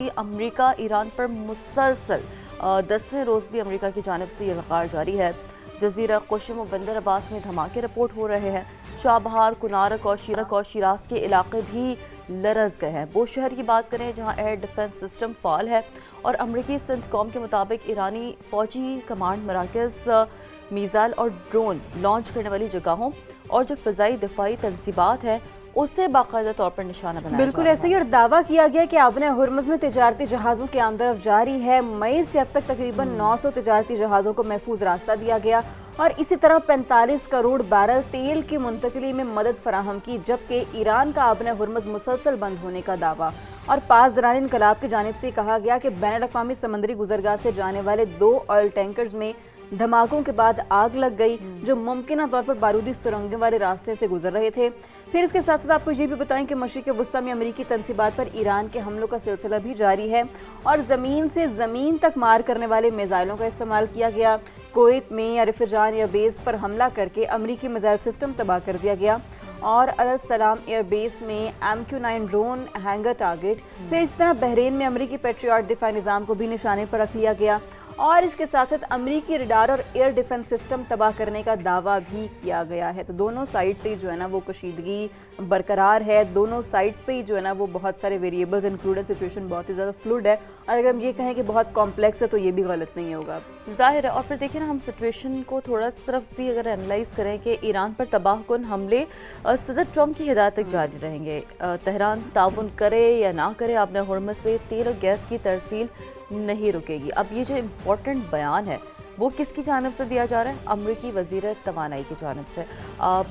امریکہ ایران پر مسلسل 10ویں روز بھی امریکہ کی جانب سے یہ لغار جاری ہے۔ جزیرہ قشم و بندر عباس میں دھماکے رپورٹ ہو رہے ہیں۔ چابہار، کنارک اور شیراز کے علاقے بھی لرز گئے ہیں۔ بوش شہر کی بات کریں جہاں ایئر ڈیفنس سسٹم فعال ہے اور امریکی سینٹ کام کے مطابق ایرانی فوجی کمانڈ مراکز میزائل اور ڈرون لانچ کرنے والی جگہوں اور جو فضائی دفاعی تنصیبات ہیں اسے باقاعدہ طور پر نشانہ بنایا بالکل ایسے ہی، اور دعویٰ کیا گیا کہ آبِ ہرمز میں تجارتی جہازوں کی آمد و رفت جاری ہے۔ مئی سے اب تک تقریباً 900 تجارتی جہازوں کو محفوظ راستہ دیا گیا اور اسی طرح 45 کروڑ بیرل تیل کی منتقلی میں مدد فراہم کی، جبکہ ایران کا آبِ ہرمز مسلسل بند ہونے کا دعویٰ۔ اور پاسداران انقلاب کی جانب سے کہا گیا کہ بین الاقوامی سمندری گزرگاہ سے جانے والے 2 آئل ٹینکرز میں دھماکوں کے بعد آگ لگ گئی جو ممکنہ طور پر بارودی سرنگیں والے راستے سے گزر رہے تھے۔ پھر اس کے ساتھ ساتھ آپ کو یہ بھی بتائیں کہ مشرق وسطیٰ میں امریکی تنصیبات پر ایران کے حملوں کا سلسلہ بھی جاری ہے اور زمین سے زمین تک مار کرنے والے میزائلوں کا استعمال کیا گیا۔ کویت میں رفجان ایئر بیس پر حملہ کر کے امریکی میزائل سسٹم تباہ کر دیا گیا اور السلام ایئر بیس میں MQ-9 ڈرون ہینگر ٹارگٹ۔ پھر اس طرح بحرین میں امریکی پیٹریاٹ دفاعی نظام کو بھی نشانے پر رکھ لیا گیا اور اس کے ساتھ ساتھ امریکی ریڈار اور ایئر ڈیفنس سسٹم تباہ کرنے کا دعویٰ بھی کیا گیا ہے۔ تو دونوں سائڈ سے جو ہے نا وہ کشیدگی برقرار ہے، دونوں سائڈز پہ جو ہے نا وہ بہت سارے ویریبلز انکلوڈ ہے، سچویشن بہت ہی زیادہ فلوڈ ہے اور اگر ہم یہ کہیں کہ بہت کمپلیکس ہے تو یہ بھی غلط نہیں ہوگا، ظاہر ہے۔ اور پھر دیکھیں نا ہم سچویشن کو تھوڑا صرف بھی اگر انالائز کریں کہ ایران پر تباہ کن حملے صدر ٹرمپ کی ہدایت تک جاری رہیں گے۔ تہران تعاون کرے یا نہ کرے آبِ ہرمز سے تیل اور گیس کی ترسیل نہیں رکے گی۔ اب یہ جو امپورٹنٹ بیان ہے وہ کس کی جانب سے دیا جا رہا ہے؟ امریکی وزیر توانائی کی جانب سے،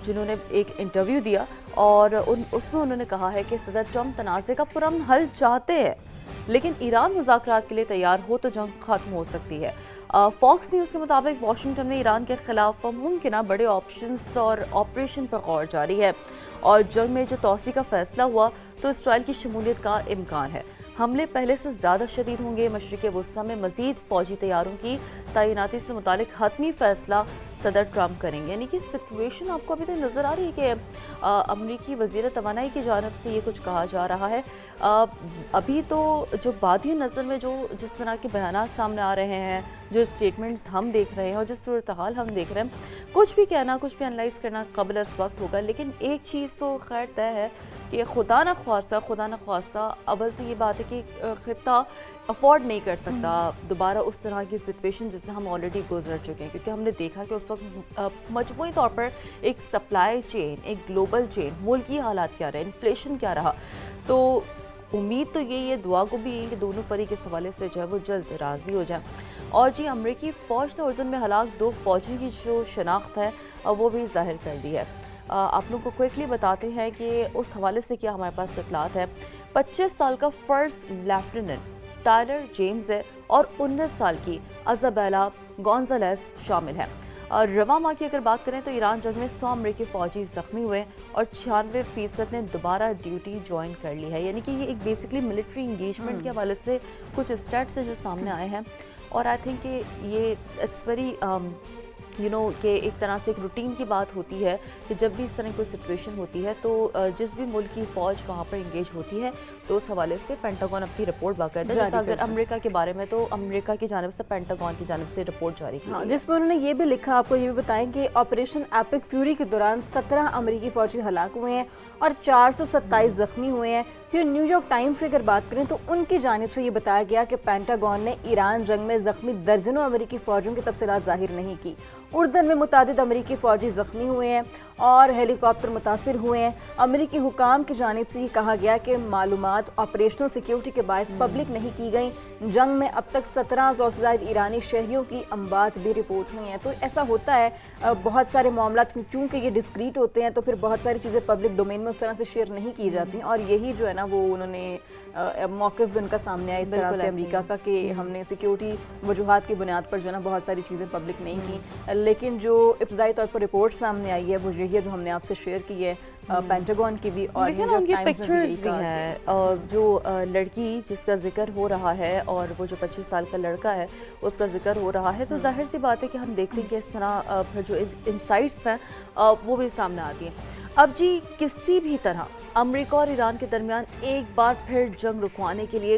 جنہوں نے ایک انٹرویو دیا اور اس میں انہوں نے کہا ہے کہ صدر ٹرمپ تنازع کا پرامن حل چاہتے ہیں لیکن ایران مذاکرات کے لیے تیار ہو تو جنگ ختم ہو سکتی ہے۔ فاکس نیوز کے مطابق واشنگٹن میں ایران کے خلاف ممکنہ بڑے آپشنز اور آپریشن پر غور جاری ہے اور جنگ میں جو توسیع کا فیصلہ ہوا تو اسرائیل کی شمولیت کا امکان ہے۔ حملے پہلے سے زیادہ شدید ہوں گے۔ مشرق وسطیٰ میں مزید فوجی طیاروں کی تعیناتی سے متعلق حتمی فیصلہ صدر ٹرمپ کریں گے۔ یعنی کہ سچویشن آپ کو ابھی تک نظر آ رہی ہے کہ امریکی وزیر توانائی کی جانب سے یہ کچھ کہا جا رہا ہے۔ ابھی تو جو بادی نظر میں جو جس طرح کے بیانات سامنے آ رہے ہیں، جو اسٹیٹمنٹس ہم دیکھ رہے ہیں اور جس صورتحال ہم دیکھ رہے ہیں، کچھ بھی کہنا، کچھ بھی انالائز کرنا قبل از وقت ہوگا، لیکن ایک چیز تو خیر طے ہے کہ خدا نہ خواستہ اول تو یہ بات ہے کہ خطہ افورڈ نہیں کر سکتا دوبارہ اس طرح کی سچویشن جس سے ہم آلریڈی گزر چکے ہیں، کیونکہ ہم نے دیکھا کہ اس وقت مجموعی طور پر ایک سپلائی چین، ایک گلوبل چین، ملکی حالات کیا رہے، انفلیشن کیا رہا۔ تو امید تو یہی ہے، دعا کو بھی یہی کہ دونوں فریق اس حوالے سے جو ہے وہ جلد راضی ہو جائیں۔ اور جی، امریکی فوج نے اردن میں ہلاک 2 فوجی کی جو شناخت ہے وہ بھی ظاہر کر دی ہے۔ آپ لوگوں کو کوئکلی بتاتے ہیں کہ اس حوالے سے کیا ہمارے پاس اطلاعات ہے۔ 25 سال کا فرسٹ لیفٹیننٹ ٹائلر جیمز ہے اور 19 سال کی ایزابیلا گونزالیس شامل ہے۔ رواں ماہ کی اگر بات کریں تو ایران جنگ میں 100 امریکی فوجی زخمی ہوئے اور 96% نے دوبارہ ڈیوٹی جوائن کر لی ہے۔ یعنی کہ یہ ایک بیسکلی ملٹری انگیجمنٹ کے حوالے سے کچھ اسٹیٹس جو سامنے آئے ہیں اور آئی تھنک کہ یہ اٹس ویری کہ ایک طرح سے ایک روٹین کی بات ہوتی ہے کہ جب بھی اس طرح کوئی سچویشن ہوتی ہے تو جس بھی ملک کی فوج وہاں پر انگیج ہوتی ہے تو اس حوالے سے پینٹاگون اپنی رپورٹ باقاعدہ جیسا اگر امریکہ کے بارے میں تو امریکہ کی جانب سے پینٹاگون کی جانب سے رپورٹ جاری کی جس میں انہوں نے یہ بھی لکھا، آپ کو یہ بھی بتائیں کہ آپریشن ایپک فیوری کے دوران 17 امریکی فوجی ہلاک ہوئے ہیں اور 427 زخمی ہوئے ہیں۔ پھر نیو یارک ٹائمز سے اگر بات کریں تو ان کی جانب سے یہ بتایا گیا کہ پینٹاگون نے ایران جنگ میں زخمی درجنوں امریکی فوجیوں کی تفصیلات ظاہر نہیں کی۔ اردن میں متعدد امریکی فوجی زخمی ہوئے ہیں اور ہیلی کاپٹر متاثر ہوئے ہیں۔ امریکی حکام کی جانب سے یہ کہا گیا کہ معلومات آپریشنل سیکیورٹی کے باعث پبلک نہیں کی گئیں۔ جنگ میں اب تک 1700 سے زائد ایرانی شہریوں کی اموات بھی رپورٹ ہوئی ہیں۔ تو ایسا ہوتا ہے بہت سارے معاملات چونکہ یہ ڈسکریٹ ہوتے ہیں تو پھر بہت ساری چیزیں پبلک ڈومین میں اس طرح سے شیئر نہیں کی جاتی اور یہی جو ہے نا وہ انہوں نے موقف بھی ان کا سامنے آیا اس طرح سے امریکہ کا کہ ہم نے سیکیورٹی وجوہات کی بنیاد پر جو ہے نا بہت ساری چیزیں پبلک نہیں کی، لیکن جو ابتدائی طور پر رپورٹ سامنے آئی ہے وہ یہی ہے جو ہم نے آپ سے شیئر کی ہے پینٹاگون کی بھی اور ان کی پکچرز بھی ہیں اور جو لڑکی جس کا ذکر ہو رہا ہے اور وہ جو 25 سال کا لڑکا ہے اس کا ذکر ہو رہا ہے تو ظاہر سی بات ہے کہ ہم دیکھتے ہیں کہ اس طرح پھر جو انسائٹس ہیں وہ بھی سامنے آتی ہیں۔ اب جی، کسی بھی طرح امریکہ اور ایران کے درمیان ایک بار پھر جنگ رکوانے کے لیے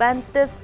35